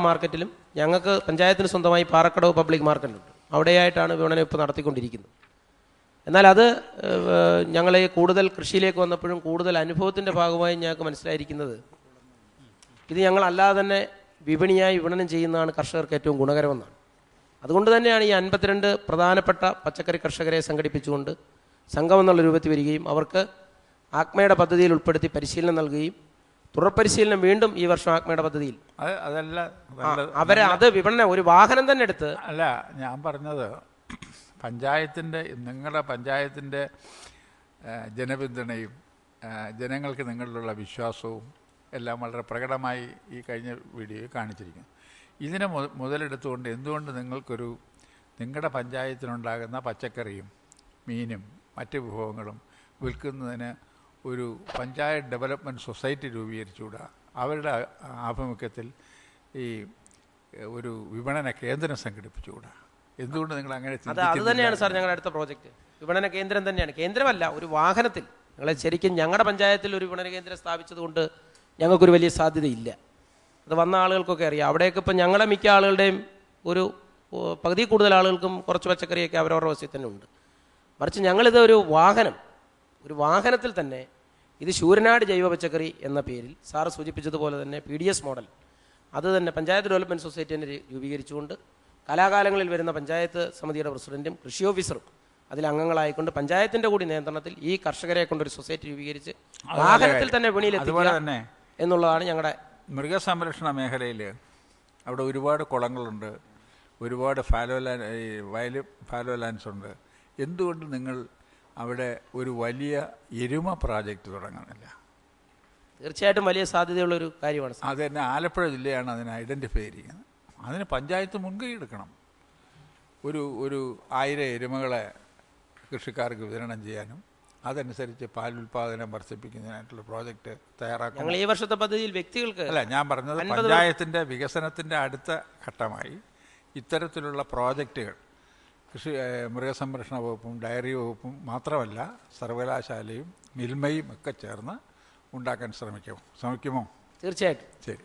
മാർക്കറ്റിലും ഞങ്ങൾക്ക് പഞ്ചായത്തിന് സ്വന്തമായി പാറക്കടവ് പബ്ലിക് മാർക്കറ്റുണ്ട്. അവിടെയായിട്ടാണ് വിപണനം ഇപ്പോൾ നടത്തിക്കൊണ്ടിരിക്കുന്നത്. എന്നാൽ അത് ഞങ്ങൾ കൂടുതൽ കൃഷിയിലേക്ക് വന്നപ്പോഴും കൂടുതൽ അനുഭവത്തിൻ്റെ ഭാഗമായി ഞങ്ങൾക്ക് മനസ്സിലായിരിക്കുന്നത് ഇത് ഞങ്ങളല്ലാതെ തന്നെ വിപണിയായി വിപണനം ചെയ്യുന്നതാണ് കർഷകർക്ക് ഏറ്റവും ഗുണകരമെന്നാണ്. അതുകൊണ്ട് തന്നെയാണ് ഈ 52 പ്രധാനപ്പെട്ട പച്ചക്കറി കർഷകരെ സംഘടിപ്പിച്ചുകൊണ്ട് സംഘം എന്നുള്ള രൂപത്തിൽ വരികയും അവർക്ക് ആക്മയുടെ പദ്ധതിയിൽ ഉൾപ്പെടുത്തി പരിശീലനം നൽകുകയും തുടർ പരിശീലനം വീണ്ടും ഈ വർഷം ആക്മയുടെ പദ്ധതിയിൽ അവരെ അത് വിപണനം ഒരു വാഹനം തന്നെ എടുത്ത് അല്ല ഞാൻ പറഞ്ഞത് നിങ്ങളുടെ പഞ്ചായത്തിൻ്റെ ജനപിന്തുണയും ജനങ്ങൾക്ക് നിങ്ങളിലുള്ള വിശ്വാസവും എല്ലാം വളരെ പ്രകടമായി ഈ കഴിഞ്ഞ വീഡിയോയിൽ കാണിച്ചിരിക്കുന്നു. ഇതിനെ മുതലെടുത്തുകൊണ്ട് എന്തുകൊണ്ട് നിങ്ങളുടെ പഞ്ചായത്തിനുണ്ടാകുന്ന പച്ചക്കറിയും മീനും മറ്റ് വിഭവങ്ങളും വിൽക്കുന്നതിന് ഒരു പഞ്ചായത്ത് ഡെവലപ്മെൻറ്റ് സൊസൈറ്റി രൂപീകരിച്ചുകൂടാ? അവരുടെ ആഭിമുഖ്യത്തിൽ ഈ ഒരു വിപണന കേന്ദ്രം സംഘടിപ്പിച്ചുകൂടാ? എന്തുകൊണ്ട് നിങ്ങൾ അങ്ങനെ? അത് തന്നെയാണ് സാർ ഞങ്ങളുടെ അടുത്ത പ്രോജക്റ്റ്. വിപണന കേന്ദ്രം തന്നെയാണ്. കേന്ദ്രമല്ല, ഒരു വാഹനത്തിൽ ഞങ്ങളെ ശരിക്കും ഞങ്ങളുടെ പഞ്ചായത്തിൽ ഒരു വിപണന കേന്ദ്രം സ്ഥാപിച്ചതുകൊണ്ട് ഞങ്ങൾക്കൊരു വലിയ സാധ്യതയില്ല. അത് വന്ന ആളുകൾക്കൊക്കെ അറിയാം. അവിടേക്ക് ഇപ്പം ഞങ്ങളുടെ മിക്ക ആളുകളുടെയും ഒരു പകുതി കൂടുതൽ ആളുകൾക്കും കുറച്ച് പച്ചക്കറിയൊക്കെ അവരവരുടെ വശത്തിൽ തന്നെ ഉണ്ട്. മറിച്ച് ഞങ്ങളിത് ഒരു വാഹനത്തിൽ തന്നെ ഇത് ശൂരനാട് ജൈവ പച്ചക്കറി എന്ന പേരിൽ സാറ് സൂചിപ്പിച്ചതുപോലെ തന്നെ PDS മോഡൽ അത് തന്നെ പഞ്ചായത്ത് ഡെവലപ്മെൻറ്റ് സൊസൈറ്റി തന്നെ രൂപീകരിച്ചുകൊണ്ട് കാലാകാലങ്ങളിൽ വരുന്ന പഞ്ചായത്ത് സമിതിയുടെ പ്രസിഡന്റും കൃഷി ഓഫീസറും അതിൽ അംഗങ്ങളായിക്കൊണ്ട് പഞ്ചായത്തിൻ്റെ കൂടി നിയന്ത്രണത്തിൽ ഈ കർഷകരെ കൊണ്ടൊരു സൊസൈറ്റി രൂപീകരിച്ച് വാഹനത്തിൽ തന്നെ വിപണിയിലെത്തിക്കുക എന്നുള്ളതാണ് ഞങ്ങളുടെ മൃഗസംരക്ഷണ മേഖലയിൽ. അവിടെ ഒരുപാട് കുളങ്ങളുണ്ട്, ഒരുപാട് ഫാലോ ലാൻഡ്സ് ഉണ്ട്. എന്തുകൊണ്ട് നിങ്ങൾ അവിടെ ഒരു വലിയ എരുമ പ്രോജക്റ്റ് തുടങ്ങുന്നില്ല? തീർച്ചയായിട്ടും വലിയ സാധ്യതയുള്ളൊരു കാര്യമാണ്. അത് തന്നെ ആലപ്പുഴ ജില്ലയാണ് അതിനെ ഐഡൻറ്റിഫൈ ചെയ്യുന്നത്. അതിന് പഞ്ചായത്ത് മുൻകൈ എടുക്കണം. ഒരു 1000 എരുമകളെ കൃഷിക്കാർക്ക് വിതരണം ചെയ്യാനും അതനുസരിച്ച് പാലുൽപാദനം വർദ്ധിപ്പിക്കുന്നതിനായിട്ടുള്ള പ്രോജക്റ്റ് തയ്യാറാക്കണം. ഞങ്ങൾ ഈ വർഷത്തെ പദ്ധതിയിൽ വ്യക്തികൾക്ക് അല്ല, ഞാൻ പറഞ്ഞത് പഞ്ചായത്തിൻ്റെ വികസനത്തിൻ്റെ അടുത്ത ഘട്ടമായി ഇത്തരത്തിലുള്ള പ്രോജക്റ്റുകൾ മൃഗസംരക്ഷണ വകുപ്പും ഡയറി വകുപ്പും മാത്രമല്ല സർവകലാശാലയും മിൽമയും ഒക്കെ ചേർന്ന് ഉണ്ടാക്കാൻ ശ്രമിക്കുമോ? തീർച്ചയായിട്ടും. ശരി.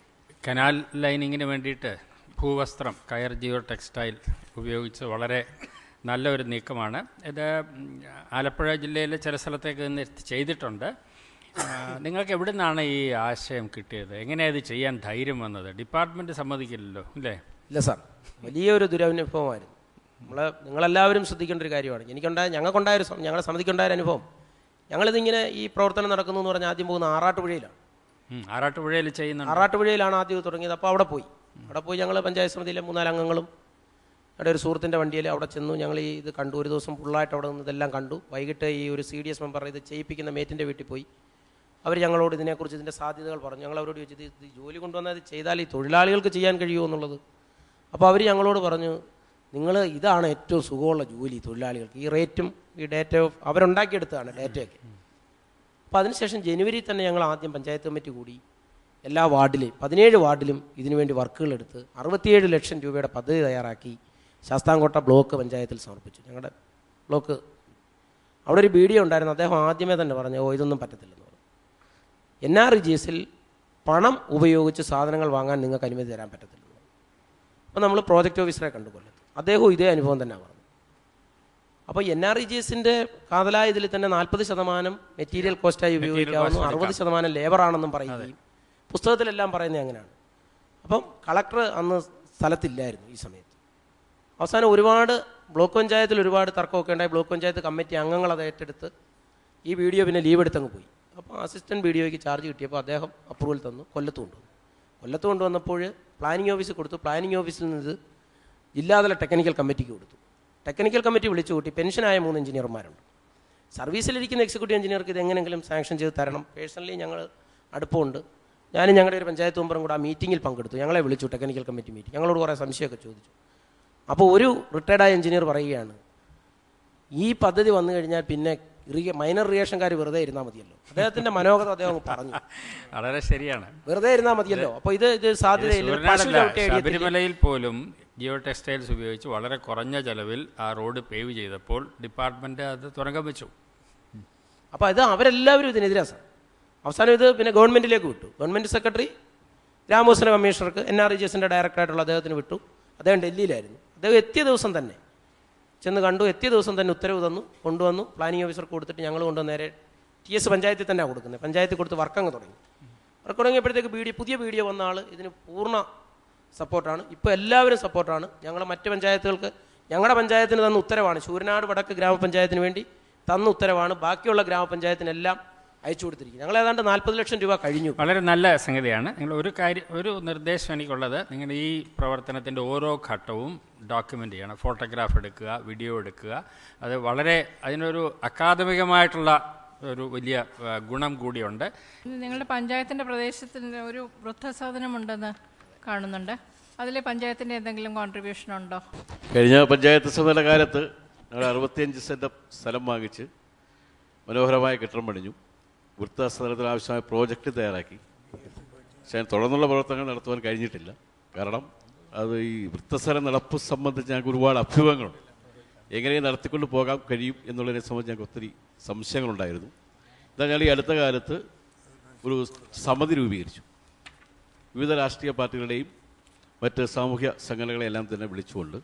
കനാൽ ലൈനിങ്ങിന് വേണ്ടിയിട്ട് ഭൂവസ്ത്രം കയർ ജിയോ ടെക്സ്റ്റൈൽ ഉപയോഗിച്ച് വളരെ നല്ലൊരു നീക്കമാണ് ഇത്. ആലപ്പുഴ ജില്ലയിലെ ചില സ്ഥലത്തേക്ക് ചെയ്തിട്ടുണ്ട്. നിങ്ങൾക്ക് എവിടെ നിന്നാണ് ഈ ആശയം കിട്ടിയത്? എങ്ങനെയാണ് ഇത് ചെയ്യാൻ ധൈര്യം വന്നത്? ഡിപ്പാർട്ട്മെൻറ്റ് സമ്മതിക്കില്ലല്ലോ അല്ലേ? ഇല്ല സാർ, വലിയൊരു ദുരനുഭവമായിരുന്നു. നിങ്ങളെല്ലാവരും ശ്രദ്ധിക്കേണ്ട ഒരു കാര്യമാണ്. ഞങ്ങളുടെ സമിതിക്കുണ്ടായൊരു അനുഭവം. ഞങ്ങളിതിങ്ങനെ ഈ പ്രവർത്തനം നടക്കുന്നു എന്ന് പറഞ്ഞാൽ ആദ്യം പോകുന്ന ആറാട്ടുപുഴയിലാണ്. ആറാട്ടുപുഴയിലാണ് ആദ്യം തുടങ്ങിയത്. അപ്പോൾ അവിടെ പോയി ഞങ്ങൾ പഞ്ചായത്ത് സമിതിയിലെ 3-4 അംഗങ്ങളും അവിടെ ഒരു സുഹൃത്തിൻ്റെ വണ്ടിയിൽ അവിടെ ചെന്നു. ഞങ്ങൾ ഇത് കണ്ടു. ഒരു ദിവസം ഫുള്ളായിട്ട് അവിടെ നിന്ന് ഇതെല്ലാം കണ്ടു. വൈകിട്ട് ഈ ഒരു CDS മെമ്പർ ഇത് ചെയ്യിപ്പിക്കുന്ന മേറ്റിൻ്റെ വീട്ടിൽ പോയി. അവർ ഞങ്ങളോട് ഇതിനെക്കുറിച്ച് ഇതിൻ്റെ സാധ്യതകൾ പറഞ്ഞു. ഞങ്ങൾ അവരോട് ചോദിച്ചത് ഇത് ജോലി കൊണ്ടുവന്നാൽ ഇത് ചെയ്താൽ ഈ തൊഴിലാളികൾക്ക് ചെയ്യാൻ കഴിയുമോ എന്നുള്ളത്. അപ്പോൾ അവർ ഞങ്ങളോട് പറഞ്ഞു, ഇതാണ് ഏറ്റവും സുഖമുള്ള ജോലി തൊഴിലാളികൾക്ക്. ഈ റേറ്റും ഈ ഡേറ്റ അവരുണ്ടാക്കിയെടുത്തതാണ് ഡേറ്റയൊക്കെ. അപ്പോൾ അതിനുശേഷം ജനുവരി തന്നെ ഞങ്ങൾ ആദ്യം പഞ്ചായത്ത് കമ്മിറ്റി കൂടി എല്ലാ വാർഡിലെയും 17 വാർഡിലും ഇതിനുവേണ്ടി വർക്കുകൾ എടുത്ത് 67 ലക്ഷം രൂപയുടെ പദ്ധതി തയ്യാറാക്കി ശാസ്താംകോട്ട ബ്ലോക്ക് പഞ്ചായത്തിൽ സമർപ്പിച്ചു. ഞങ്ങളുടെ ബ്ലോക്ക് അവിടെ ഒരു BDO ഉണ്ടായിരുന്നു. അദ്ദേഹം ആദ്യമേ തന്നെ പറഞ്ഞു, ഇതൊന്നും പറ്റത്തില്ലെന്ന് പറഞ്ഞു. NREGSൽ പണം ഉപയോഗിച്ച് സാധനങ്ങൾ വാങ്ങാൻ നിങ്ങൾക്ക് അനുമതി തരാൻ പറ്റത്തില്ല. അപ്പോൾ നമ്മൾ പ്രോജക്റ്റ് ഓഫീസറെ കണ്ടു കൊല്ലത്ത്. അദ്ദേഹവും ഇതേ അനുഭവം തന്നെ പറഞ്ഞു. അപ്പോൾ NREGSൻ്റെ കാതലായ ഇതിൽ തന്നെ 40% മെറ്റീരിയൽ കോസ്റ്റായി ഉപയോഗിക്കാവുന്നു, 60% ലേബറാണെന്നും പറയുകയും പുസ്തകത്തിലെല്ലാം പറയുന്നത് അങ്ങനെയാണ്. അപ്പം കളക്ടർ അന്ന് സ്ഥലത്തില്ലായിരുന്നു ഈ സമയത്ത്. അവസാനം ബ്ലോക്ക് പഞ്ചായത്തിൽ ഒരുപാട് തർക്കമൊക്കെ ഉണ്ടായി. ബ്ലോക്ക് പഞ്ചായത്ത് കമ്മിറ്റി അംഗങ്ങൾ അത് ഏറ്റെടുത്ത് ഈ BDO പിന്നെ ലീവ് എടുത്തങ്ങ് പോയി. അപ്പോൾ അസിസ്റ്റൻറ്റ് BDOയ്ക്ക് ചാർജ് കിട്ടിയപ്പോൾ അദ്ദേഹം അപ്രൂവൽ തന്നു. കൊല്ലത്ത് കൊണ്ടുവന്നപ്പോൾ പ്ലാനിംഗ് ഓഫീസിൽ കൊടുത്തു. പ്ലാനിംഗ് ഓഫീസിൽ നിന്ന് ഇത് ജില്ലാതല ടെക്നിക്കൽ കമ്മിറ്റിക്ക് കൊടുത്തു. ടെക്നിക്കൽ കമ്മിറ്റി വിളിച്ചു കൂട്ടി. പെൻഷനായ 3 എഞ്ചിനീയർമാരുണ്ട്. സർവീസിലിരിക്കുന്ന എക്സിക്യൂട്ടീവ് എഞ്ചിനീയർക്ക് ഇത് എങ്ങനെയെങ്കിലും സാങ്ഷൻ ചെയ്ത് തരണം. പേഴ്സണലി ഞങ്ങൾ അടുപ്പമുണ്ട്. ഞാനും ഞങ്ങളുടെ ഒരു പഞ്ചായത്ത് മെമ്പറും കൂടെ ആ മീറ്റിങ്ങിൽ പങ്കെടുത്തു. ഞങ്ങളെ വിളിച്ചു ടെക്നിക്കൽ കമ്മിറ്റി മീറ്റിംഗ്. ഞങ്ങളോട് കുറേ സംശയമൊക്കെ ചോദിച്ചു. അപ്പോൾ ഒരു റിട്ടയർഡായ എഞ്ചിനീയർ പറയുകയാണ്, ഈ പദ്ധതി വന്നു കഴിഞ്ഞാൽ പിന്നെ മൈനർ ഇറിഗേഷൻകാർ വെറുതെ ഇരുന്നാൽ മതിയല്ലോ. അദ്ദേഹത്തിൻ്റെ മനോഗത അദ്ദേഹം പറഞ്ഞു. വളരെ ശരിയാണ്, വെറുതെ ഇരുന്നാൽ മതിയല്ലോ. അപ്പോൾ ഇത് സാധ്യതയില്ല. ശബരിമലയിൽ പോലും ജിയോ ടെക്സ്റ്റൈൽസ് ഉപയോഗിച്ച് വളരെ കുറഞ്ഞ ചെലവിൽ ആ റോഡ് പേവ് ചെയ്തപ്പോൾ ഡിപ്പാർട്ട്മെൻറ്റ് അത് തുറങ്കം വെച്ചു. അപ്പോൾ ഇത് അവരെല്ലാവരും ഇതിനെതിരാ സാർ. അവസാനം ഇത് പിന്നെ ഗവൺമെൻറ്റിലേക്ക് വിട്ടു. ഗവൺമെൻറ് സെക്രട്ടറി ഗ്രാമവികസന കമ്മീഷണർക്ക് NREGSന്റെ ഡയറക്ടറായിട്ടുള്ള അദ്ദേഹത്തിന് വിട്ടു. അദ്ദേഹം ഡൽഹിയിലായിരുന്നു. അദ്ദേഹം എത്തിയ ദിവസം തന്നെ ചെന്ന് കണ്ടു. എത്തിയ ദിവസം തന്നെ ഉത്തരവ് തന്നു, കൊണ്ടുവന്നു. പ്ലാനിംഗ് ഓഫീസർക്ക് കൊടുത്തിട്ട് ഞങ്ങൾ കൊണ്ടുവന്ന് നേരെ TS പഞ്ചായത്തിൽ തന്നെയാണ് കൊടുക്കുന്നത്. പഞ്ചായത്തിൽ കൊടുത്ത് വർക്കങ്ങ് തുടങ്ങി. വർക്ക് തുടങ്ങിയപ്പോഴത്തേക്ക് പുതിയ വീഡിയോ വന്ന ആൾ ഇതിന് പൂർണ്ണ സപ്പോർട്ടാണ്. ഇപ്പോൾ എല്ലാവരും സപ്പോർട്ടാണ്. ഞങ്ങൾ മറ്റ് പഞ്ചായത്തുകൾക്ക് ഞങ്ങളുടെ പഞ്ചായത്തിന് തന്ന ഉത്തരവാണ്, ശൂരനാട് വടക്ക് ഗ്രാമപഞ്ചായത്തിന് വേണ്ടി തന്ന ഉത്തരവാണ് ബാക്കിയുള്ള ഗ്രാമപഞ്ചായത്തിനെല്ലാം അയച്ചു കൊടുത്തിരിക്കുന്നത്. ഞങ്ങൾ ഏതാണ്ട് 40 ലക്ഷം രൂപ കഴിഞ്ഞു. വളരെ നല്ല സംഗതിയാണ്. നിങ്ങൾ ഒരു നിർദ്ദേശം എനിക്കുള്ളത്, നിങ്ങൾ ഈ പ്രവർത്തനത്തിൻ്റെ ഓരോ ഘട്ടവും ഡോക്യുമെൻ്റ് ചെയ്യണം. ഫോട്ടോഗ്രാഫ് എടുക്കുക, വീഡിയോ എടുക്കുക. അത് വളരെ അതിനൊരു അക്കാദമികമായിട്ടുള്ള ഒരു വലിയ ഗുണം കൂടിയുണ്ട്. നിങ്ങളുടെ പഞ്ചായത്തിൻ്റെ പ്രദേശത്തിന് ഒരു വൃദ്ധസദനമുണ്ടെന്ന് കാണുന്നുണ്ട്. അതിൽ പഞ്ചായത്തിൻ്റെ എന്തെങ്കിലും കോൺട്രിബ്യൂഷൻ ഉണ്ടോ? കഴിഞ്ഞ പഞ്ചായത്ത് സഭയുടെ കാലത്ത് ഞങ്ങൾ 65 സെൻറ്റ് സ്ഥലം വാങ്ങിച്ച് മനോഹരമായ കെട്ടിടം പണിഞ്ഞു. വൃദ്ധസദനത്തിന് ആവശ്യമായ പ്രോജക്റ്റ് തയ്യാറാക്കി. പക്ഷേ തുടർന്നുള്ള പ്രവർത്തനങ്ങൾ നടത്തുവാൻ കഴിഞ്ഞിട്ടില്ല. കാരണം അത് ഈ വൃദ്ധസദന നടപ്പ് സംബന്ധിച്ച് ഞങ്ങൾക്ക് ഒരുപാട് അഭ്യൂഹങ്ങളുണ്ട്. എങ്ങനെ നടത്തിക്കൊണ്ട് പോകാൻ കഴിയും എന്നുള്ളതിനെ സംബന്ധിച്ച് ഞങ്ങൾക്ക് ഒത്തിരി സംശയങ്ങളുണ്ടായിരുന്നു. എന്നാൽ ഞങ്ങൾ ഈ അടുത്ത കാലത്ത് ഒരു സമിതി രൂപീകരിച്ചു. വിവിധ രാഷ്ട്രീയ പാർട്ടികളുടെയും മറ്റ് സാമൂഹ്യ സംഘടനകളെല്ലാം തന്നെ വിളിച്ചുകൊണ്ട്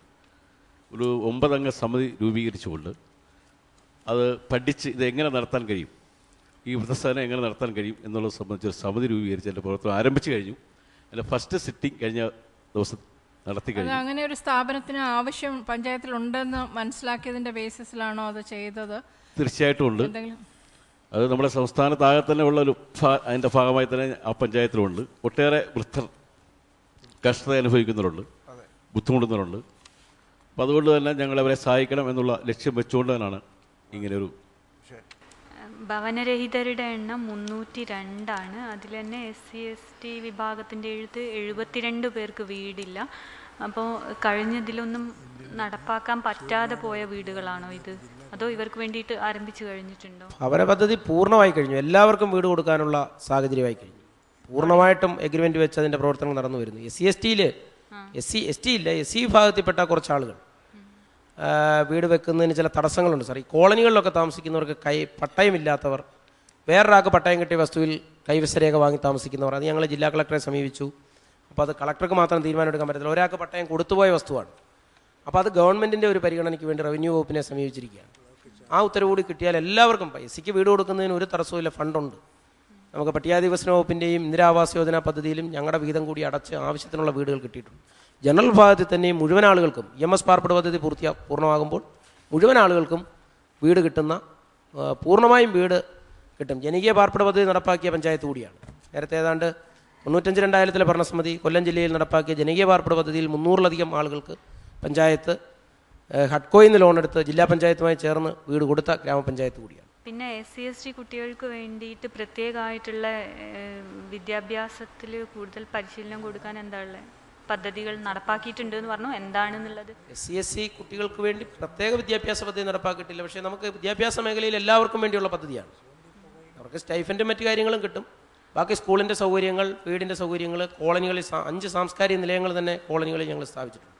ഒരു 9 അംഗ സമിതി രൂപീകരിച്ചുകൊണ്ട് അത് പഠിച്ച് ഇതെങ്ങനെ നടത്താൻ കഴിയും, ഈ വൃദ്ധസദനം എങ്ങനെ നടത്താൻ കഴിയും എന്നുള്ളത് സംബന്ധിച്ച് ഒരു സമിതി രൂപീകരിച്ച് എൻ്റെ പ്രവർത്തനം ആരംഭിച്ചു കഴിഞ്ഞു. എൻ്റെ ഫസ്റ്റ് സിറ്റിംഗ് കഴിഞ്ഞ ദിവസം നടത്തി കഴിഞ്ഞു. അങ്ങനെ ഒരു സ്ഥാപനത്തിന് ആവശ്യം പഞ്ചായത്തിലുണ്ടെന്ന് മനസ്സിലാക്കിയതിൻ്റെ ബേസിസിലാണോ അത് ചെയ്തത്? തീർച്ചയായിട്ടും ഉണ്ട്. അത് നമ്മുടെ സംസ്ഥാനത്താകെ തന്നെ ഉള്ള അതിൻ്റെ ഭാഗമായി തന്നെ ആ പഞ്ചായത്തിലുണ്ട്. ഒട്ടേറെ വൃദ്ധർ കഷ്ടത അനുഭവിക്കുന്നവരുണ്ട്, ബുദ്ധിമുട്ടുന്നവരുണ്ട്. അപ്പോൾ അതുകൊണ്ട് തന്നെ ഞങ്ങളവരെ സഹായിക്കണം എന്നുള്ള ലക്ഷ്യം വെച്ചുകൊണ്ട് തന്നെയാണ് ഇങ്ങനെയൊരു. ഭവനരഹിതരുടെ എണ്ണം 302 അതിൽ തന്നെ SC/ST വിഭാഗത്തിൻ്റെ 72 പേർക്ക് വീടില്ല. അപ്പോൾ കഴിഞ്ഞതിലൊന്നും നടപ്പാക്കാൻ പറ്റാതെ പോയ വീടുകളാണോ ഇത്, അതോ ഇവർക്ക് വേണ്ടിയിട്ട് ആരംഭിച്ചു കഴിഞ്ഞിട്ടുണ്ടോ? ഭവന പദ്ധതി പൂർണ്ണമായി കഴിഞ്ഞു. എല്ലാവർക്കും വീട് കൊടുക്കാനുള്ള സാഹചര്യമായി കഴിഞ്ഞു. പൂർണ്ണമായിട്ടും എഗ്രിമെൻ്റ് വെച്ച് അതിൻ്റെ പ്രവർത്തനം നടന്നു വരുന്നു. SC/ST ഇല്ല, SC വിഭാഗത്തിൽപ്പെട്ട കുറച്ച് ആളുകൾ വീട് വെക്കുന്നതിന് ചില തടസ്സങ്ങളുണ്ട് സാർ. ഈ കോളനികളിലൊക്കെ താമസിക്കുന്നവർക്ക് പട്ടയമില്ലാത്തവർ, വേറൊരാൾക്ക് പട്ടയം കിട്ടിയ വസ്തുവിൽ കൈവശരേഖ വാങ്ങി താമസിക്കുന്നവർ, അത് ഞങ്ങൾ ജില്ലാ കളക്ടറെ സമീപിച്ചു. അപ്പോൾ അത് കളക്ടർക്ക് മാത്രം തീരുമാനമെടുക്കാൻ പറ്റത്തില്ല. ഒരാൾക്ക് പട്ടയം കൊടുത്തുപോയ വസ്തുവാണ്. അപ്പോൾ അത് ഗവൺമെൻറ്റിൻ്റെ ഒരു പരിഗണനയ്ക്ക് വേണ്ടി റവന്യൂ വകുപ്പിനെ സമീപിച്ചിരിക്കുകയാണ്. ആ ഉത്തരവ് കൂടി കിട്ടിയാൽ എല്ലാവർക്കും SCക്ക് വീട് കൊടുക്കുന്നതിന് ഒരു തടസ്സവുമില്ല, ഫണ്ടുണ്ട്. നമുക്ക് പട്ടികജാതി വികസന വകുപ്പിൻ്റെയും ഇന്ദിരാവാസ് യോജന പദ്ധതിയിലും ഞങ്ങളുടെ വിഹിതം കൂടി അടച്ച് ആവശ്യത്തിനുള്ള വീടുകൾ കിട്ടിയിട്ടുണ്ട്. ജനറൽ വിഭാഗത്തിൽ തന്നെയും മുഴുവൻ ആളുകൾക്കും EMS പാർപ്പിട പദ്ധതി പൂർണ്ണമാകുമ്പോൾ മുഴുവൻ ആളുകൾക്കും വീട് കിട്ടുന്ന, പൂർണ്ണമായും വീട് കിട്ടും. ജനകീയ പാർപ്പിട പദ്ധതി നടപ്പാക്കിയ പഞ്ചായത്ത് കൂടിയാണ്. നേരത്തെ ഏതാണ്ട് 95-2000 ഭരണസമിതി കൊല്ലം ജില്ലയിൽ നടപ്പാക്കിയ ജനകീയ പാർപ്പിട പദ്ധതിയിൽ 300-ലധികം ആളുകൾക്ക് പഞ്ചായത്ത് ഹഡ്കോയിൽ നിന്ന് ലോൺ എടുത്ത് ജില്ലാ പഞ്ചായത്തുമായി ചേർന്ന് വീട് കൊടുത്ത ഗ്രാമപഞ്ചായത്ത് കൂടിയാണ്. പിന്നെ SC/ST കുട്ടികൾക്ക് വേണ്ടിയിട്ട് പ്രത്യേകമായിട്ടുള്ള വിദ്യാഭ്യാസത്തിൽ കൂടുതൽ പരിശീലനം കൊടുക്കാൻ എന്താണ് പദ്ധതികൾ നടപ്പാക്കിയിട്ടുണ്ട് എന്ന് പറഞ്ഞു, എന്താണെന്നുള്ളത്? SC/ST കുട്ടികൾക്ക് വേണ്ടി പ്രത്യേക വിദ്യാഭ്യാസ പദ്ധതി നടപ്പാക്കിയിട്ടില്ല. പക്ഷേ നമുക്ക് വിദ്യാഭ്യാസ മേഖലയിൽ എല്ലാവർക്കും വേണ്ടിയുള്ള പദ്ധതിയാണ്. അവർക്ക് സ്റ്റൈഫൻറ്റും മറ്റു കാര്യങ്ങളും കിട്ടും. ബാക്കി സ്കൂളിൻ്റെ സൗകര്യങ്ങൾ, വീടിൻ്റെ സൗകര്യങ്ങൾ, കോളനികളിൽ 5 സാംസ്കാരിക നിലയങ്ങൾ തന്നെ കോളനികളിൽ ഞങ്ങൾ സ്ഥാപിച്ചിട്ടുണ്ട്.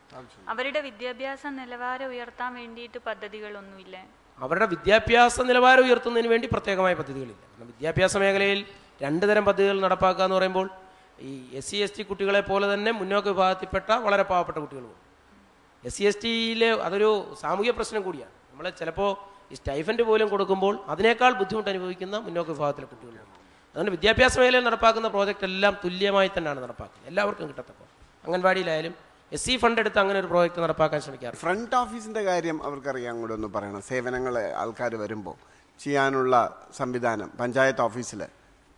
അവരുടെ വിദ്യാഭ്യാസ നിലവാരം ഉയർത്താൻ വേണ്ടിയിട്ട് പദ്ധതികളൊന്നുമില്ല. അവരുടെ വിദ്യാഭ്യാസ നിലവാരം ഉയർത്തുന്നതിന് വേണ്ടി പ്രത്യേകമായ പദ്ധതികളില്ല. വിദ്യാഭ്യാസ മേഖലയിൽ 2 തരം പദ്ധതികൾ നടപ്പാക്കുക എന്ന് പറയുമ്പോൾ ഈ SC/ST കുട്ടികളെ പോലെ തന്നെ മുന്നോക്ക വിഭാഗത്തിൽപ്പെട്ട വളരെ പാവപ്പെട്ട കുട്ടികളുണ്ട്. SC/STയിലെ അതൊരു സാമൂഹ്യ പ്രശ്നം കൂടിയാണ്. നമ്മൾ ചിലപ്പോൾ ഈ സ്റ്റൈഫൻറ്റ് പോലും കൊടുക്കുമ്പോൾ അതിനേക്കാൾ ബുദ്ധിമുട്ട് അനുഭവിക്കുന്ന മുന്നോക്ക വിഭാഗത്തിലെ കുട്ടികളുണ്ട്. അതുകൊണ്ട് വിദ്യാഭ്യാസ മേഖലയിൽ നടപ്പാക്കുന്ന പ്രോജക്റ്റ് എല്ലാം തുല്യമായി തന്നെയാണ് നടപ്പാക്കുന്നത്, എല്ലാവർക്കും കിട്ടത്തപ്പോൾ. അംഗൻവാടിയിലായാലും SC ഫണ്ട് എടുത്ത് അങ്ങനെ ഒരു പ്രോജക്റ്റ് നടപ്പാക്കാൻ ശ്രമിക്കാറ്. ഫ്രണ്ട് ഓഫീസിൻ്റെ കാര്യം അവർക്കറിയാൻ കൂടെ ഒന്ന് പറയണം. സേവനങ്ങൾ ആൾക്കാർ വരുമ്പോൾ ചെയ്യാനുള്ള സംവിധാനം പഞ്ചായത്ത് ഓഫീസിൽ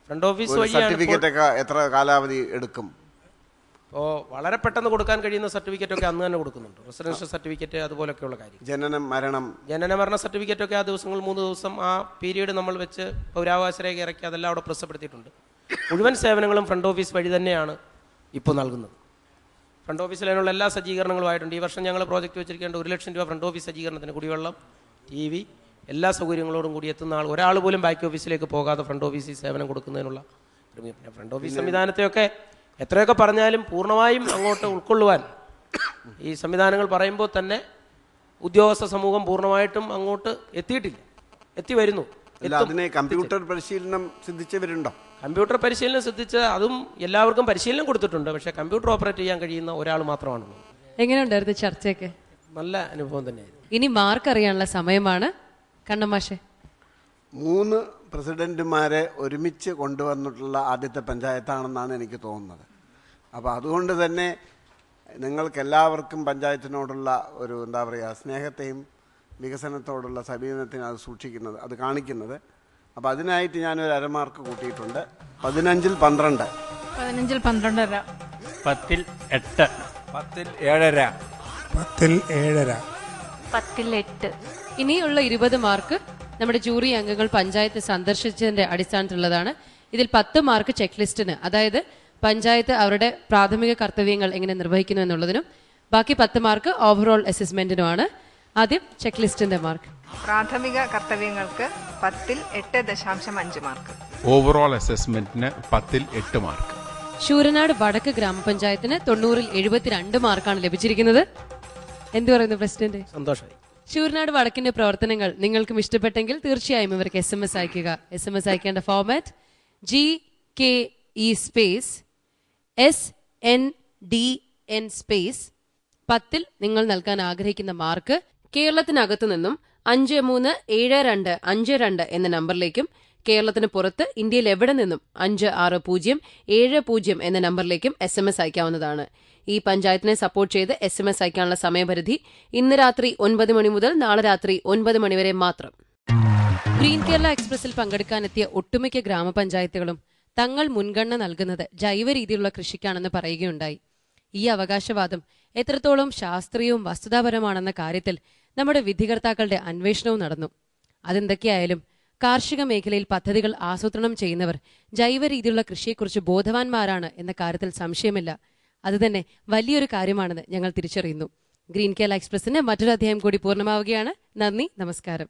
ഫ്രണ്ട് ഓഫീസ് വഴി സർട്ടിഫിക്കറ്റ് ഒക്കെ എത്ര കാലാവധി എടുക്കും? അപ്പോൾ വളരെ പെട്ടെന്ന് കൊടുക്കാൻ കഴിയുന്ന സർട്ടിഫിക്കറ്റ് ഒക്കെ അന്ന് തന്നെ കൊടുക്കുന്നുണ്ട്. റെസിഡൻഷ്യൽ സർട്ടിഫിക്കറ്റ് അതുപോലെയൊക്കെയുള്ള കാര്യം. ജനന മരണ സർട്ടിഫിക്കറ്റ് ഒക്കെ ആ ദിവസങ്ങൾ 3 ദിവസം ആ പീരീഡ് നമ്മൾ വെച്ച് പൗരാവകാശ രേഖ ഇറക്കി അതെല്ലാം അവിടെ പ്രസിദ്ധപ്പെടുത്തിയിട്ടുണ്ട്. മുഴുവൻ സേവനങ്ങളും ഫ്രണ്ട് ഓഫീസ് വഴി തന്നെയാണ് ഇപ്പോൾ നൽകുന്നത്. ഫ്രണ്ട് ഓഫീസിൽ അതിനുള്ള എല്ലാ സജ്ജീകരണങ്ങളുമായിട്ടുണ്ട്. ഈ വർഷം ഞങ്ങൾ പ്രോജക്റ്റ് വെച്ചിരിക്കേണ്ട 1 ലക്ഷം രൂപ ഫ്രണ്ട് ഓഫീസ് സജ്ജീകരണത്തിന്, കുടിവെള്ളം, TV, എല്ലാ സൗകര്യങ്ങളോടും കൂടി എത്തുന്ന ഒരാൾ പോലും ബാക്ക് ഓഫീസിലേക്ക് പോകാതെ ഫ്രണ്ട് ഓഫീസിൽ സേവനം കൊടുക്കുന്നതിനുള്ള ഫ്രണ്ട് ഓഫീസ് സംവിധാനത്തെയൊക്കെ എത്രയൊക്കെ പറഞ്ഞാലും പൂർണ്ണമായും അങ്ങോട്ട് ഉൾക്കൊള്ളുവാൻ ഈ സംവിധാനങ്ങൾ പറയുമ്പോൾ തന്നെ ഉദ്യോഗസ്ഥ സമൂഹം പൂർണ്ണമായിട്ടും അങ്ങോട്ട് എത്തിയിട്ടില്ല, എത്തി വരുന്നു. കമ്പ്യൂട്ടർ പരിശീലനം സിദ്ധിച്ചവരുണ്ടോ? കമ്പ്യൂട്ടർ പരിശീലനം ശ്രദ്ധിച്ച് അതും എല്ലാവർക്കും പരിശീലനം കൊടുത്തിട്ടുണ്ട്. പക്ഷേ കമ്പ്യൂട്ടർ ഓപ്പറേറ്റ് ചെയ്യാൻ കഴിയുന്ന ഒരാൾ മാത്രമാണ്. എങ്ങനെയുണ്ടായിരുന്നു ചർച്ചയൊക്കെ? നല്ല അനുഭവം തന്നെയായിരുന്നു. ഇനി മാർക്ക് അറിയാനുള്ള സമയമാണ്. കണ്ണമാഷെ, 3 പ്രസിഡന്റുമാരെ ഒരുമിച്ച് കൊണ്ടുവന്നിട്ടുള്ള ആദ്യത്തെ പഞ്ചായത്താണെന്നാണ് എനിക്ക് തോന്നുന്നത്. അപ്പോൾ അതുകൊണ്ട് തന്നെ നിങ്ങൾക്കെല്ലാവർക്കും പഞ്ചായത്തിനോടുള്ള ഒരു എന്താ പറയുക സ്നേഹത്തെയും വികസനത്തോടുള്ള സമീപനത്തെയും അത് സൂക്ഷിക്കുന്നത്, അത് കാണിക്കുന്നത്. അപ്പോൾ അതിനായിട്ട് ഞാനൊരു അരമാർക്ക് കൂട്ടിയിട്ടുണ്ട്. 15-ൽ 12. 15-ൽ 12.5. 10-ൽ 8. 10-ൽ 7.5. 10-ൽ 7.5. 10-ൽ 8. ഇനിയുള്ള 20 മാർക്ക് നമ്മുടെ ജൂറി അംഗങ്ങൾ പഞ്ചായത്ത് സന്ദർശിച്ചതിന്റെ അടിസ്ഥാനത്തിലുള്ളതാണ്. ഇതിൽ 10 മാർക്ക് ചെക്ക് ലിസ്റ്റിന്, അതായത് പഞ്ചായത്ത് അവരുടെ പ്രാഥമിക കർത്തവ്യങ്ങൾ എങ്ങനെ നിർവഹിക്കുന്നു എന്നുള്ളതിനും, ബാക്കി 10 മാർക്ക് ഓവറോൾ അസസ്മെന്റിനുമാണ്. ആദ്യം ചെക്ക് ലിസ്റ്റിന്റെ മാർക്ക്. പ്രാഥമിക കർത്തവ്യങ്ങൾക്ക് 10-ൽ 8.5 മാർക്ക്. ഓവറോൾ അസസ്മെന്റിന് 10-ൽ 8 മാർക്ക്. ശൂരനാട് വടക്ക് ഗ്രാമപഞ്ചായത്തിന് 90-ൽ 72 മാർക്കാണ് ലഭിച്ചിരിക്കുന്നത്. എന്തു പറയുന്നു പ്രസിഡന്റ്? സന്തോഷമായി. ശൂരനാട് വടക്കിന്റെ പ്രവർത്തനങ്ങൾ നിങ്ങൾക്കും ഇഷ്ടപ്പെട്ടെങ്കിൽ തീർച്ചയായും ഇവർക്ക് SMS അയക്കുക. SMS അയക്കേണ്ട format GKE space SNDN space 10-ൽ നിങ്ങൾ നൽകാൻ ആഗ്രഹിക്കുന്ന മാർക്ക് കേരളത്തിനകത്തു നിന്നും 537252 എന്ന നമ്പറിലേക്കും കേരളത്തിന് പുറത്ത് ഇന്ത്യയിൽ എവിടെ നിന്നും 5607 എന്ന നമ്പറിലേക്കും SMS അയക്കാവുന്നതാണ്. ഈ പഞ്ചായത്തിനെ സപ്പോർട്ട് ചെയ്ത് SMS അയക്കാനുള്ള സമയപരിധി ഇന്ന് രാത്രി 9 മണി മുതൽ നാളെ രാത്രി 9 മണി വരെ മാത്രം. ഗ്രീൻ കേരള എക്സ്പ്രസിൽ പങ്കെടുക്കാനെത്തിയ ഒട്ടുമിക്ക ഗ്രാമപഞ്ചായത്തുകളും തങ്ങൾ മുൻഗണന നൽകുന്നത് ജൈവ രീതിയിലുള്ള കൃഷിക്കാണെന്ന് പറയുകയുണ്ടായി. ഈ അവകാശവാദം എത്രത്തോളം ശാസ്ത്രീയവും വസ്തുതാപരമാണെന്ന കാര്യത്തിൽ നമ്മുടെ വിധികർത്താക്കളുടെ അന്വേഷണവും നടന്നു. അതെന്തൊക്കെയായാലും കാർഷിക മേഖലയിൽ പദ്ധതികൾ ആസൂത്രണം ചെയ്യുന്നവർ ജൈവ രീതിയിലുള്ള കൃഷിയെക്കുറിച്ച് ബോധവാന്മാരാണ് എന്ന കാര്യത്തിൽ സംശയമില്ല. അതുതന്നെ വലിയൊരു കാര്യമാണെന്ന് ഞങ്ങൾ തിരിച്ചറിയുന്നു. ഗ്രീൻ കേരള എക്സ്പ്രസിന്റെ മറ്റൊരു അധ്യായം കൂടി പൂർണ്ണമാവുകയാണ്. നന്ദി, നമസ്കാരം.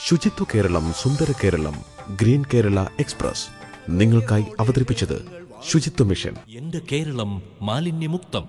ശുചിത്വ കേരളം, സുന്ദര കേരളം, ഗ്രീൻ കേരള എക്സ്പ്രസ് നിങ്ങൾക്കായി അവതരിപ്പിച്ചത് ശുചിത്വ മിഷൻ. എന്റെ കേരളം മാലിന്യമുക്തം.